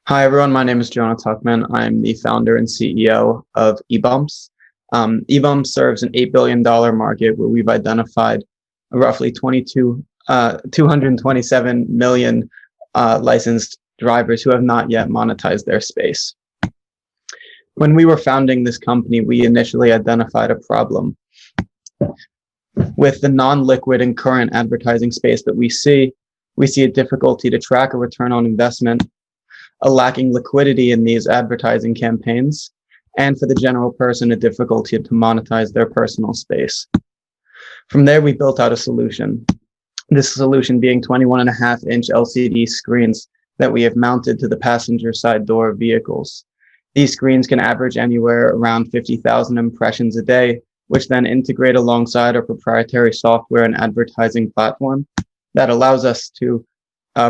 Hi, everyone. My name is Jonah Tuckman. I'm the founder and CEO of eBumps. eBumps serves an $8 billion market where we've identified roughly 227 million licensed drivers who have not yet monetized their space. When we were founding this company, we initially identified a problem with the non-liquid and current advertising space that we see a difficulty to track a return on investment, a lacking liquidity in these advertising campaigns, and for the general person, a difficulty to monetize their personal space. From there, we built out a solution. This solution being 21.5-inch LCD screens that we have mounted to the passenger side door of vehicles. These screens can average anywhere around 50,000 impressions a day, which then integrate alongside our proprietary software and advertising platform that allows us to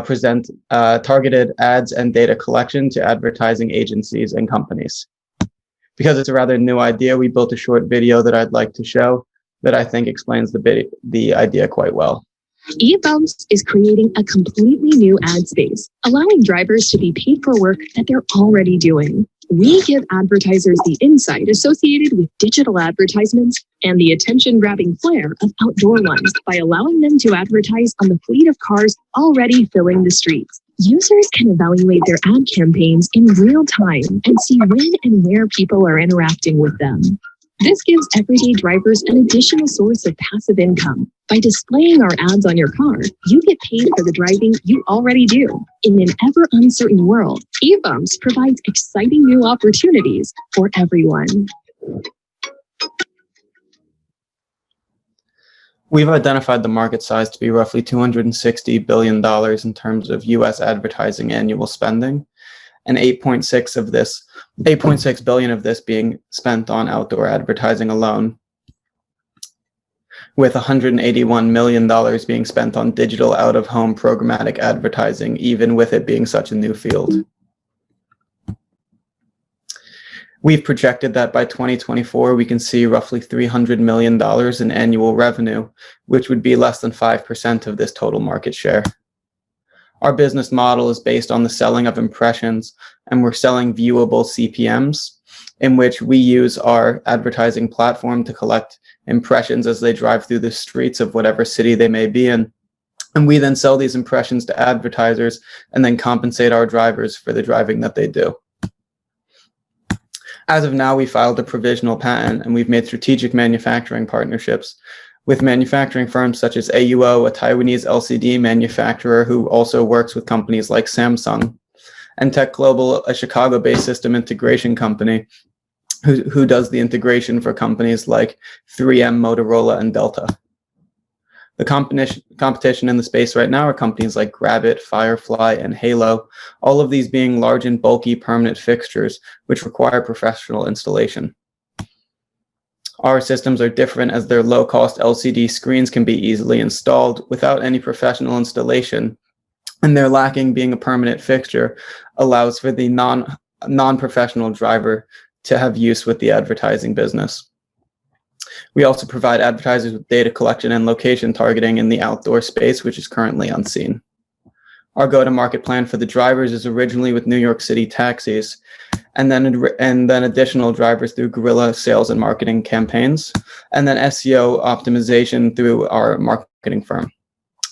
present targeted ads and data collection to advertising agencies and companies. Because it's a rather new idea, we built a short video that I'd like to show that I think explains the idea quite well. eBumps is creating a completely new ad space, allowing drivers to be paid for work that they're already doing. We give advertisers the insight associated with digital advertisements and the attention-grabbing flair of outdoor ones by allowing them to advertise on the fleet of cars already filling the streets. Users can evaluate their ad campaigns in real time and see when and where people are interacting with them. This gives everyday drivers an additional source of passive income. By displaying our ads on your car, you get paid for the driving you already do. In an ever uncertain world, eBumps provides exciting new opportunities for everyone. We've identified the market size to be roughly $260 billion in terms of US advertising annual spending, and 8.6 billion of this being spent on outdoor advertising alone, with $181 million being spent on digital out-of-home programmatic advertising, even with it being such a new field. We've projected that by 2024, we can see roughly $300 million in annual revenue, which would be less than 5% of this total market share. Our business model is based on the selling of impressions, and we're selling viewable CPMs, in which we use our advertising platform to collect impressions as they drive through the streets of whatever city they may be in. And we then sell these impressions to advertisers and then compensate our drivers for the driving that they do. As of now, we filed a provisional patent, and we've made strategic manufacturing partnerships with manufacturing firms such as AUO, a Taiwanese LCD manufacturer who also works with companies like Samsung, and Tech Global, a Chicago-based system integration company who does the integration for companies like 3M, Motorola, and Delta. The competition in the space right now are companies like Grabbit, Firefly, and Halo, all of these being large and bulky permanent fixtures which require professional installation. Our systems are different as their low-cost LCD screens can be easily installed without any professional installation, and their lacking being a permanent fixture allows for the non-professional driver to have use with the advertising business. We also provide advertisers with data collection and location targeting in the outdoor space, which is currently unseen. Our go-to-market plan for the drivers is originally with New York City taxis, and then additional drivers through guerrilla sales and marketing campaigns, and then SEO optimization through our marketing firm.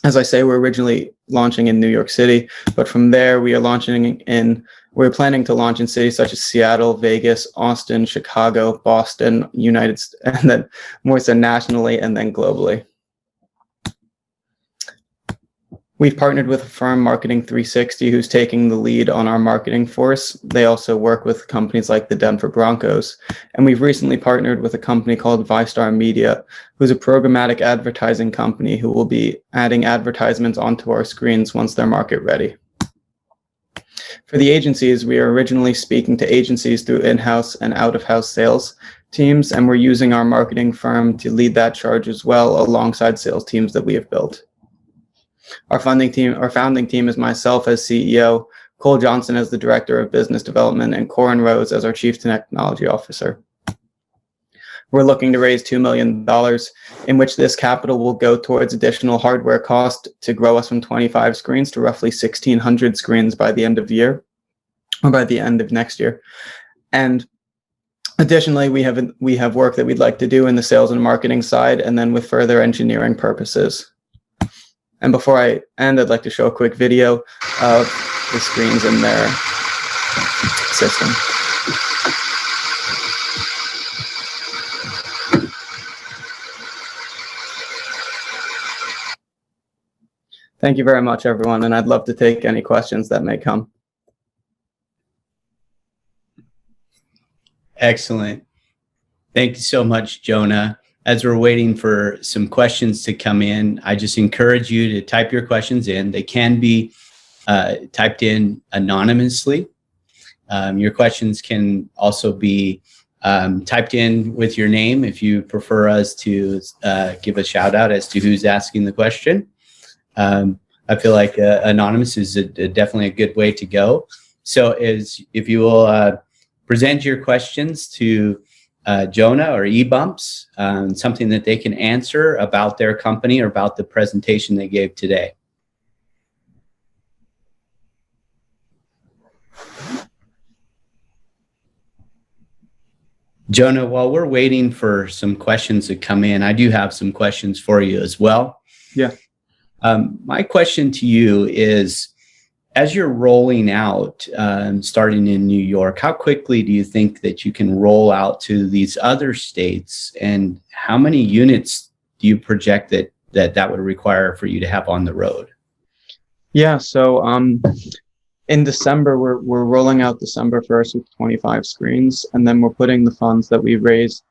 As I say, we're originally launching in New York City, but from there we're planning to launch in cities such as Seattle, Vegas, Austin, Chicago, Boston, United States, and then more so nationally and then globally. We've partnered with a firm, Marketing 360, who's taking the lead on our marketing force. They also work with companies like the Denver Broncos. And we've recently partnered with a company called ViStar Media, who's a programmatic advertising company who will be adding advertisements onto our screens once they're market ready. For the agencies, we are originally speaking to agencies through in-house and out-of-house sales teams, and we're using our marketing firm to lead that charge as well alongside sales teams that we have built. Our founding team is myself as CEO, Cole Johnson as the Director of Business Development, and Corin Rose as our Chief Technology Officer. We're looking to raise $2 million, in which this capital will go towards additional hardware cost to grow us from 25 screens to roughly 1,600 screens by the end of the year. or by the end of next year. And additionally, we have work that we'd like to do in the sales and marketing side, and then with further engineering purposes. And before I end, I'd like to show a quick video of the screens in their system. Thank you very much, everyone, and I'd love to take any questions that may come. Excellent. Thank you so much, Jonah. As we're waiting for some questions to come in, I just encourage you to type your questions in. They can be typed in anonymously. Your questions can also be typed in with your name if you prefer us to give a shout out as to who's asking the question. I feel like anonymous is definitely a good way to go. So if you will present your questions to Jonah or eBumps, something that they can answer about their company or about the presentation they gave today. Jonah, while we're waiting for some questions to come in, I do have some questions for you as well. Yeah. My question to you is, as you're rolling out, starting in New York, how quickly do you think that you can roll out to these other states, and how many units do you project that would require for you to have on the road? Yeah, so in December, we're rolling out December 1st with 25 screens, and then we're putting the funds that we raised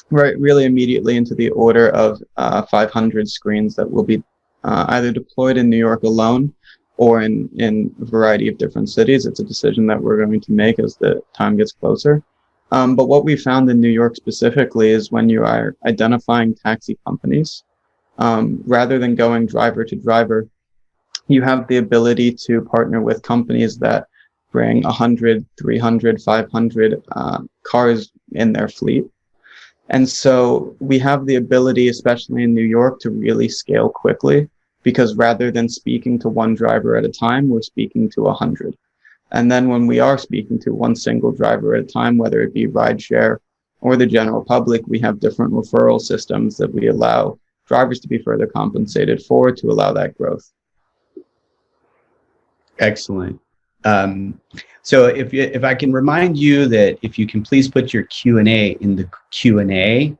right really immediately into the order of 500 screens that will be either deployed in New York alone or in a variety of different cities. It's a decision that we're going to make as the time gets closer. But what we found in New York specifically is when you are identifying taxi companies, rather than going driver to driver, you have the ability to partner with companies that bring 100, 300, 500 cars in their fleet. And so we have the ability, especially in New York, to really scale quickly, because rather than speaking to one driver at a time, we're speaking to 100. And then when we are speaking to one single driver at a time, whether it be rideshare or the general public, we have different referral systems that we allow drivers to be further compensated for to allow that growth. Excellent. So if I can remind you that if you can please put your Q&A in the Q&A,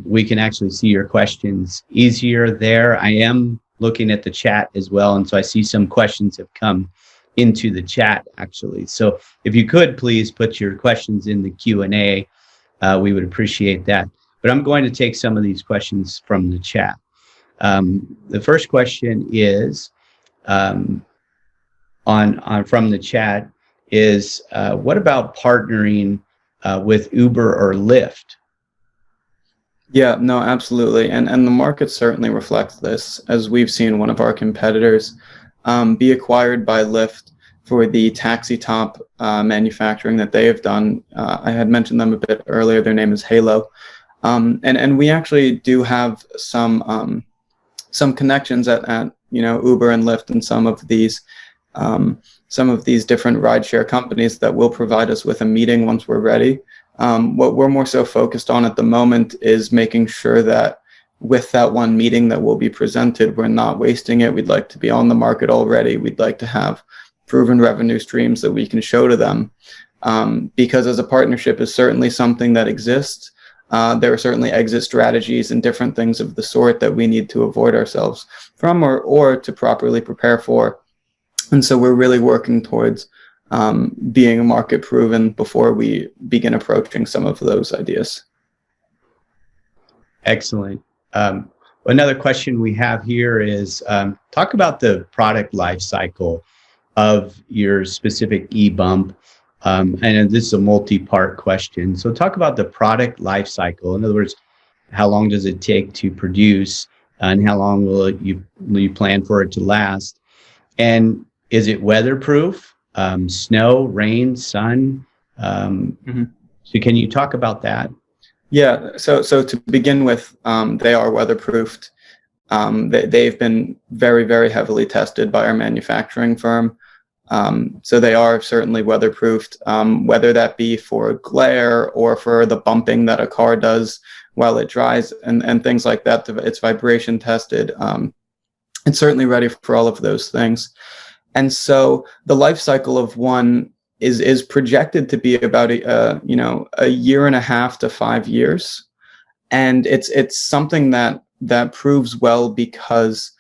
we can actually see your questions easier there. I am looking at the chat as well, and so I see some questions have come into the chat actually. So if you could please put your questions in the Q&A, we would appreciate that. But I'm going to take some of these questions from the chat. The first question is from the chat is, what about partnering with Uber or Lyft? Yeah, no, absolutely. And the market certainly reflects this, as we've seen one of our competitors be acquired by Lyft for the taxi top manufacturing that they have done. I had mentioned them a bit earlier. Their name is Halo. And we actually do have some connections at Uber and Lyft and some of these different rideshare companies that will provide us with a meeting once we're ready. What we're more so focused on at the moment is making sure that with that one meeting that will be presented, we're not wasting it. We'd like to be on the market already. We'd like to have proven revenue streams that we can show to them. Because as a partnership is certainly something that exists, there are certainly exit strategies and different things of the sort that we need to avoid ourselves from or to properly prepare for. And so we're really working towards being market proven before we begin approaching some of those ideas. Excellent. Another question we have here is, talk about the product life cycle of your specific eBump. And this is a multi-part question. So talk about the product life cycle. In other words, how long does it take to produce, and how long will you plan for it to last? And is it weatherproof? Snow, rain, sun? So can you talk about that? Yeah, so to begin with, they are weatherproofed. They've been very, very heavily tested by our manufacturing firm. So they are certainly weatherproofed, whether that be for glare or for the bumping that a car does while it dries and things like that. It's vibration tested. It's certainly ready for all of those things. And so the life cycle of one is projected to be about a year and a half to 5 years. And it's something that proves well because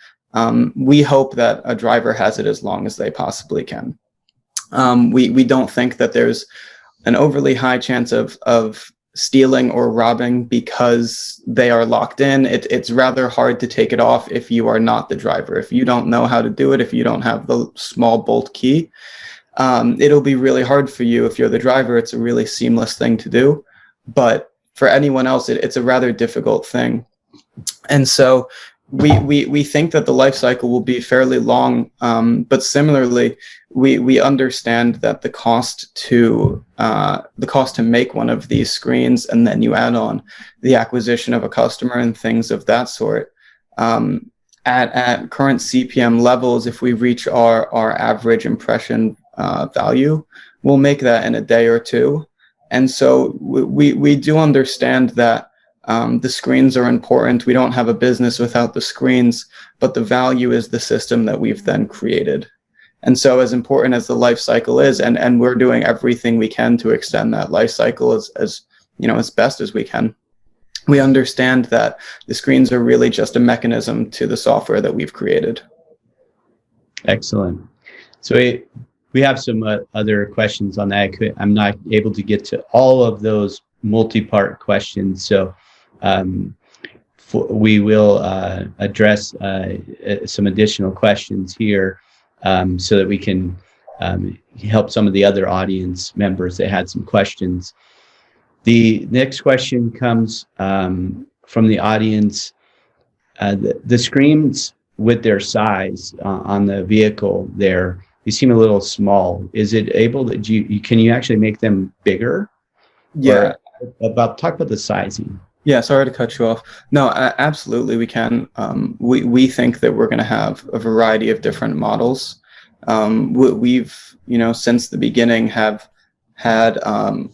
we hope that a driver has it as long as they possibly can. We don't think that there's an overly high chance of stealing or robbing because they are locked in. It's rather hard to take it off if you are not the driver. If you don't know how to do it, if you don't have the small bolt key, it'll be really hard for you. If you're the driver, it's a really seamless thing to do. But for anyone else, it's a rather difficult thing. And so we think that the life cycle will be fairly long, but similarly, we understand that the cost to make one of these screens, and then you add on the acquisition of a customer and things of that sort. At current CPM levels, if we reach our average impression value, we'll make that in a day or two. And so we do understand that the screens are important. We don't have a business without the screens, but the value is the system that we've then created. And so as important as the life cycle is, and we're doing everything we can to extend that life cycle as best as we can, we understand that the screens are really just a mechanism to the software that we've created. Excellent. So we have some other questions on that. I'm not able to get to all of those multi-part questions. So we will address some additional questions here so that we can help some of the other audience members that had some questions. The next question comes from the audience. The screens with their size on the vehicle there, they seem a little small. Is it able that can you actually make them bigger? Yeah. Talk about the sizing. Yeah, sorry to cut you off. No, absolutely we can. We think that we're going to have a variety of different models. We've, since the beginning have had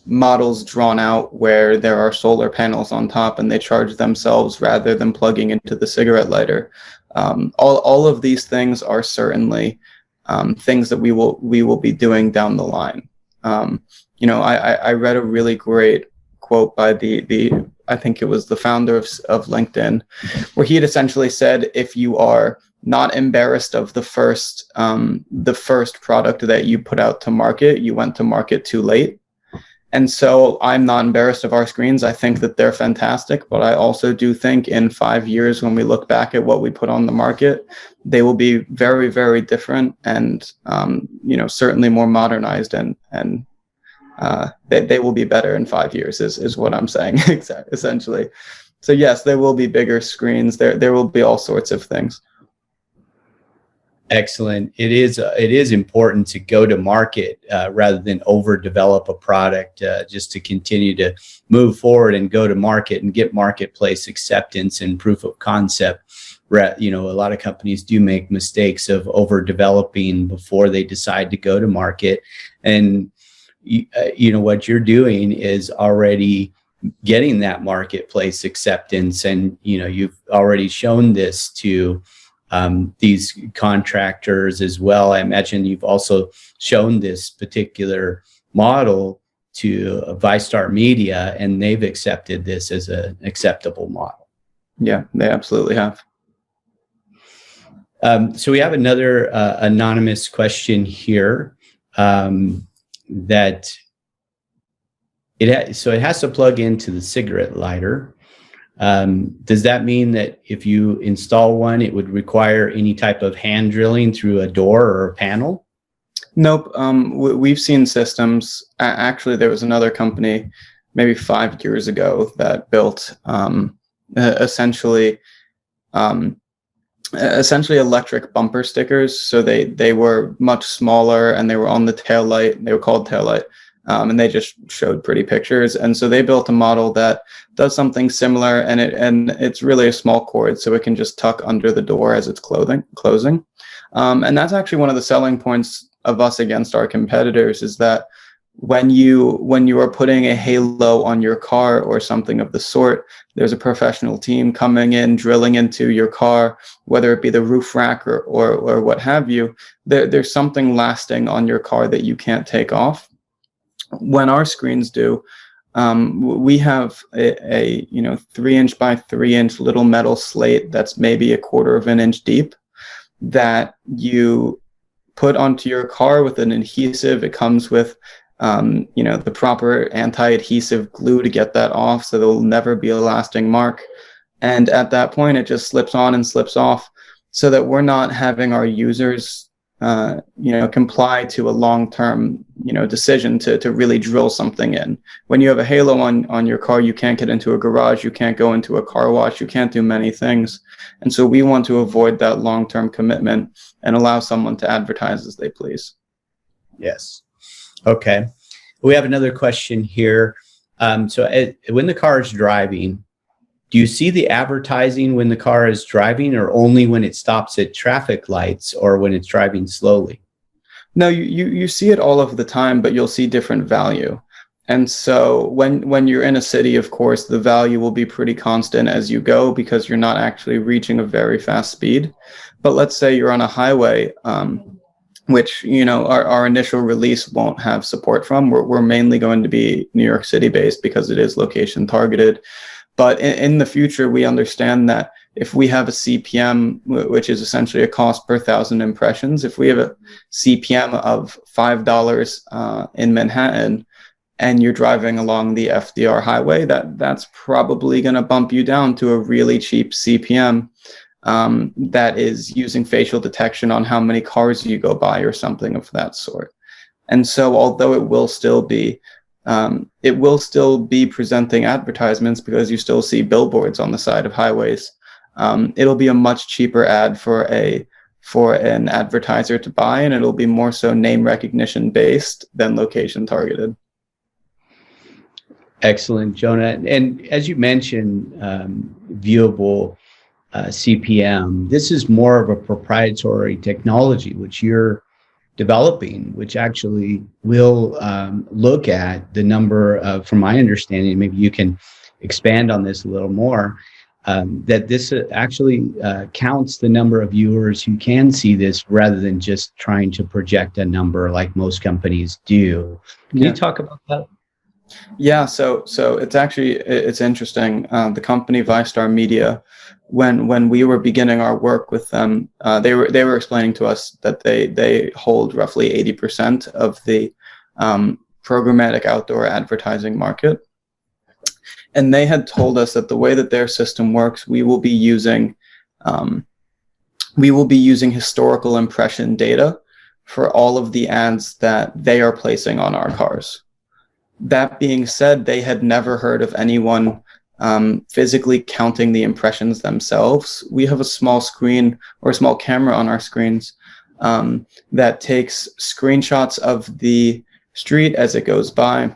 models drawn out where there are solar panels on top and they charge themselves rather than plugging into the cigarette lighter. All of these things are certainly things that we will be doing down the line. I read a really great quote by I think it was the founder of LinkedIn, where he had essentially said, if you are not embarrassed of the first product that you put out to market, you went to market too late. And so I'm not embarrassed of our screens. I think that they're fantastic, but I also do think in 5 years, when we look back at what we put on the market, they will be very, very different and, certainly more modernized and they will be better in 5 years is what I'm saying, essentially. So yes, there will be bigger screens. There will be all sorts of things. Excellent. It is important to go to market rather than overdevelop a product just to continue to move forward and go to market and get marketplace acceptance and proof of concept. A lot of companies do make mistakes of overdeveloping before they decide to go to market. And what you're doing is already getting that marketplace acceptance, and you've already shown this to these contractors as well. I imagine you've also shown this particular model to ViStar Media, and they've accepted this as an acceptable model. Yeah, they absolutely have. So we have another anonymous question here. That it has to plug into the cigarette lighter. Does that mean that if you install one, it would require any type of hand drilling through a door or a panel? Nope. We've seen systems. Actually, there was another company maybe 5 years ago that built essentially electric bumper stickers. So they were much smaller and they were on the tail light. They were called tail light. And they just showed pretty pictures. And so they built a model that does something similar, and it's really a small cord, so it can just tuck under the door as it's closing. And that's actually one of the selling points of us against our competitors is that when you are putting a halo on your car or something of the sort, there's a professional team coming in, drilling into your car, whether it be the roof rack or what have you. There's something lasting on your car that you can't take off. When our screens do, we have a 3-inch by 3-inch little metal slate that's maybe 1/4 of an inch deep that you put onto your car with an adhesive. It comes with the proper anti-adhesive glue to get that off, so there will never be a lasting mark. And at that point, it just slips on and slips off, so that we're not having our users comply to a long-term decision to really drill something in. When you have a halo on your car, you can't get into a garage, you can't go into a car wash, you can't do many things. And so we want to avoid that long-term commitment and allow someone to advertise as they please. Yes. Okay. We have another question here. When the car is driving, do you see the advertising when the car is driving, or only when it stops at traffic lights or when it's driving slowly? No, you see it all of the time, but you'll see different value. And so when you're in a city, of course, the value will be pretty constant as you go because you're not actually reaching a very fast speed. But let's say you're on a highway, which our initial release won't have support from. We're mainly going to be New York City based because it is location targeted. But in the future, we understand that if we have a CPM, which is essentially a cost per 1,000 impressions, if we have a CPM of $5 in Manhattan, and you're driving along the FDR highway, that's probably going to bump you down to a really cheap CPM that is using facial detection on how many cars you go by or something of that sort. And so although it will still be presenting advertisements because you still see billboards on the side of highways, it'll be a much cheaper ad for an advertiser to buy, and it'll be more so name recognition based than location targeted. Excellent, Jonah. And as you mentioned, viewable CPM, this is more of a proprietary technology which you're developing, which actually will look at the number of, from my understanding, maybe you can expand on this a little more, that this actually counts the number of viewers who can see this rather than just trying to project a number like most companies do. Can you talk about that? Yeah, so it's interesting. The company ViStar Media, when we were beginning our work with them, they were explaining to us that they hold roughly 80% of the programmatic outdoor advertising market, and they had told us that the way that their system works, we will be using historical impression data for all of the ads that they are placing on our cars. That being said, they had never heard of anyone physically counting the impressions themselves. We have a small screen or a small camera on our screens that takes screenshots of the street as it goes by.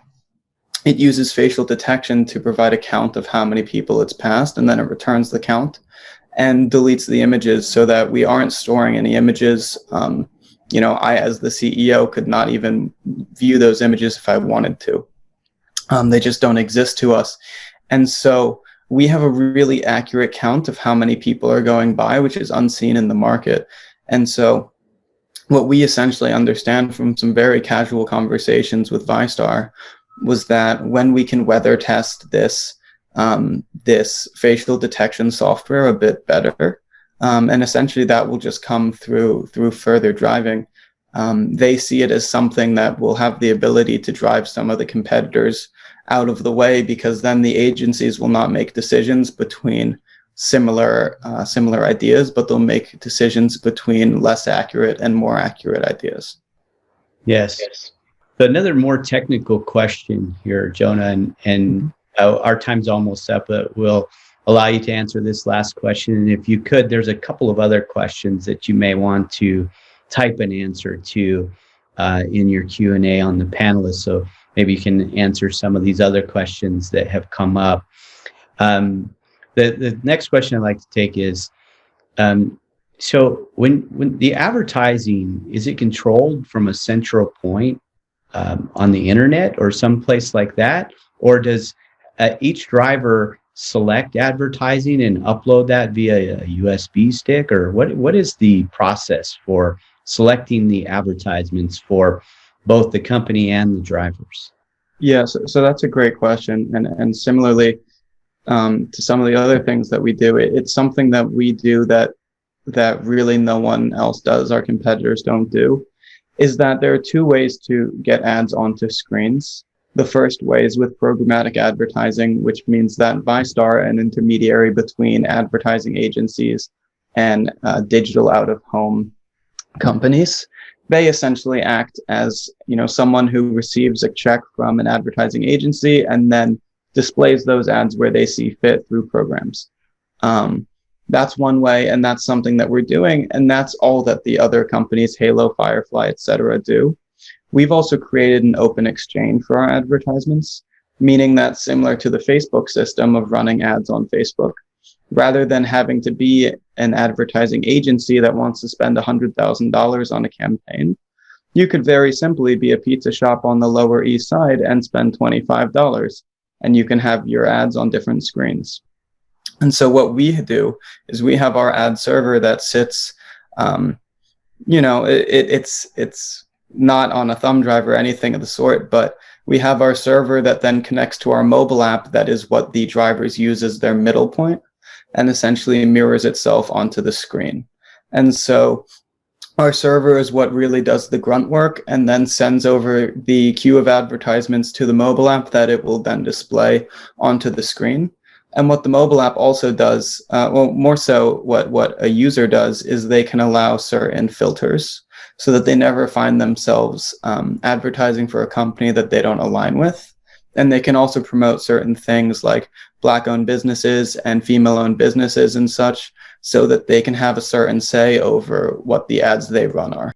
It uses facial detection to provide a count of how many people it's passed, and then it returns the count and deletes the images so that we aren't storing any images. I, as the CEO, could not even view those images if I wanted to. They just don't exist to us. And so we have a really accurate count of how many people are going by, which is unseen in the market. And so what we essentially understand from some very casual conversations with ViStar was that when we can weather test this facial detection software a bit better, and essentially that will just come through further driving, they see it as something that will have the ability to drive some of the competitors out of the way, because then the agencies will not make decisions between similar ideas, but they'll make decisions between less accurate and more accurate ideas. Yes. So another more technical question here, Jonah, and our time's almost up, but we'll allow you to answer this last question. And if you could, there's a couple of other questions that you may want to type an answer to in your Q&A on the panelists. So maybe you can answer some of these other questions that have come up. The next question I'd like to take is, So when the advertising, is it controlled from a central point on the internet or someplace like that? Or does each driver select advertising and upload that via a USB stick? Or what is the process for selecting the advertisements for both the company and the drivers? Yeah, so that's a great question. And similarly to some of the other things that we do, it's something that we do that really no one else does, our competitors don't do, is that there are two ways to get ads onto screens. The first way is with programmatic advertising, which means that Vistar, an intermediary between advertising agencies and digital out-of-home companies, they essentially act as, someone who receives a check from an advertising agency and then displays those ads where they see fit through programs. That's one way, and that's something that we're doing, and that's all that the other companies, Halo, Firefly, etc., do. We've also created an open exchange for our advertisements, meaning that similar to the Facebook system of running ads on Facebook, rather than having to be an advertising agency that wants to spend $100,000 on a campaign, you could very simply be a pizza shop on the Lower East Side and spend $25, and you can have your ads on different screens. And so what we do is we have our ad server that sits, it's not on a thumb drive or anything of the sort, but we have our server that then connects to our mobile app that is what the drivers use as their middle point and essentially mirrors itself onto the screen. And so our server is what really does the grunt work and then sends over the queue of advertisements to the mobile app that it will then display onto the screen. And what the mobile app also does, more so what a user does, is they can allow certain filters so that they never find themselves advertising for a company that they don't align with. And they can also promote certain things like Black-owned businesses and female-owned businesses and such, so that they can have a certain say over what the ads they run are.